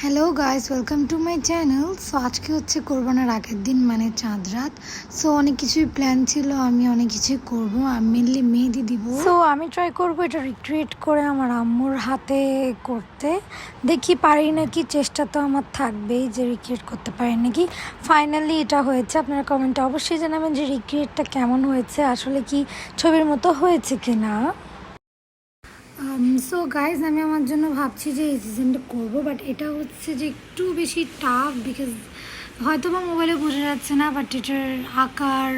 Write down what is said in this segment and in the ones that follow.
Hello guys, welcome to my channel. So আজকে হচ্ছে কোরবানের আগের দিন, মানে চাঁদ রাত। সো অনেক কিছুই প্ল্যান ছিল, আমি অনেক কিছুই করবো। আমি মেনলি মেহেদি দিব। সো আমি ট্রাই করবো এটা রিক্রিয়েট করে আমার আম্মুর হাতে করতে। দেখি পারি নাকি, চেষ্টা তো আমার থাকবেই যে রিক্রিয়েট করতে পারি নাকি। ফাইনালি এটা হয়েছে। আপনারা কমেন্টে অবশ্যই জানাবেন যে রিক্রিয়েটটা কেমন হয়েছে, আসলে কি ছবির মতো হয়েছে কিনা। সো গাইজ, আমি আমার জন্য ভাবছি যে এই সিজনটা করবো, বাট এটা হচ্ছে যে একটু বেশি টাফ, বিকজ হয়তো বা মোবাইলে বোঝা যাচ্ছে না, বাট এটার আকার,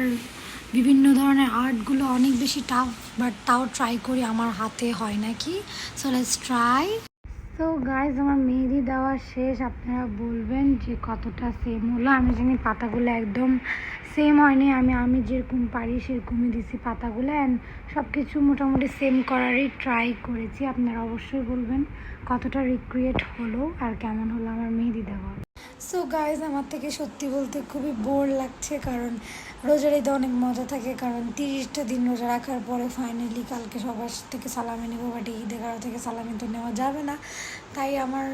বিভিন্ন ধরনের আর্টগুলো অনেক বেশি টাফ। বাট তাও ট্রাই করি, আমার হাতে হয় নাকি। So let's try. So guys, আমার মেহেদি দেওয়া শেষ। আপনারা বলবেন যে কতটা সেম হলো। আমি জানি পাতাগুলো একদম সেম হয়নি, আমি যেরকম পারি সেরকমই দিছি পাতাগুলো, অ্যান্ড সব কিছু মোটামুটি সেম করারই ট্রাই করেছি। আপনারা অবশ্যই বলবেন কতটা রিক্রিয়েট হলো আর কেমন হলো আমার মেহেদি দেওয়া। সো গাইজ, আমার থেকে সত্যি বলতে খুবই বোর লাগছে, কারণ রোজার ঈদে অনেক মজা থাকে, কারণ 30টা দিন রোজা রাখার পরে ফাইনালি কালকে সবার থেকে সালামি নেবো, বাট ঈদে কারো থেকে সালামি তো নেওয়া যাবে না। তাই আমার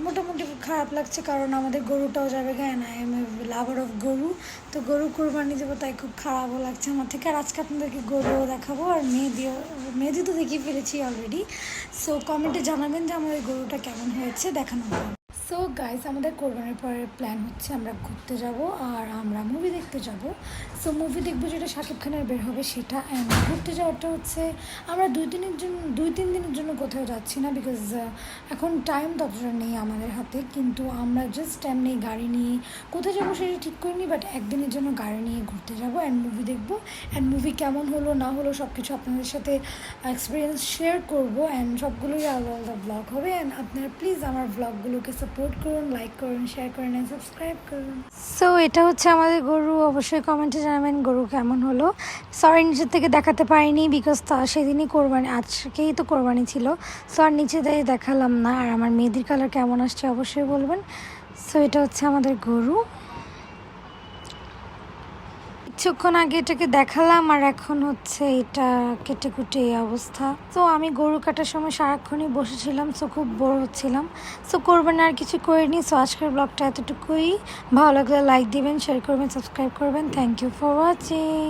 মোটামুটি খারাপ লাগছে, কারণ আমাদের গরুটাও যাবে গায়ে না। I M A lover of গরু, তো গরু কোরবানি দেবো, তাই খুব খারাপও লাগছে আমার থেকে। আর আজকে আপনাদেরকে গরুও দেখাবো, আর মেহেদি তো দেখিয়ে ফেলেছি অলরেডি। সো কমেন্টে জানাবেন যে আমাদের গরুটা কেমন হয়েছে দেখানো হবে। সো গাইস, আমাদের কোরবানির পরের প্ল্যান হচ্ছে আমরা ঘুরতে যাব আর আমরা মুভি দেখতে যাব। সো মুভি দেখবো যেটা শাকিব খানের বের হবে সেটা, অ্যান্ড ঘুরতে যাওয়াটা হচ্ছে আমরা 2-3 দিনের জন্য কোথাও যাচ্ছি না, বিকজ এখন টাইম ততটা নেই আমাদের হাতে। কিন্তু আমরা জাস্ট এমনি গাড়ি নিয়ে কোথায় যাবো সেটা ঠিক করিনি, বাট একদিনের জন্য গাড়ি নিয়ে ঘুরতে যাবো অ্যান্ড মুভি দেখবো। অ্যান্ড মুভি কেমন হলো না হলো সব কিছু আপনাদের সাথে এক্সপিরিয়েন্স শেয়ার করবো, অ্যান্ড সবগুলোই আলাদা আলাদা ব্লগ হবে। অ্যান্ড আপনারা প্লিজ আমার ব্লগগুলোকে সাপোর্ট করুন, লাইক করুন, শেয়ার করুন অ্যান্ড সাবস্ক্রাইব করুন। সো এটা হচ্ছে আমাদের গরু। অবশ্যই কমেন্টে জানাবেন গরু কেমন হলো। সরি নিচের থেকে দেখাতে পারিনি, বিকজ সেদিনই কোরবানি, আজকেই তো কোরবানি ছিল। সো আর নিচে দিয়ে দেখালাম না। আর আমার মেহেদির কালার কেমন আসছে অবশ্যই বলবেন। সো এটা হচ্ছে আমাদের গরু। কিছুক্ষণ আগে এটাকে দেখালাম, আর এখন হচ্ছে এটা কেটে কুটে এই অবস্থা। তো আমি গরু কাটার সময় সারাক্ষণই বসেছিলাম, সো খুব বোর হচ্ছিলাম। সো করবেন আর কিছু করিনি। সো আজকের ব্লগটা এতটুকুই। ভালো লাগলে লাইক দিবেন, শেয়ার করবেন, সাবস্ক্রাইব করবেন। Thank you for watching.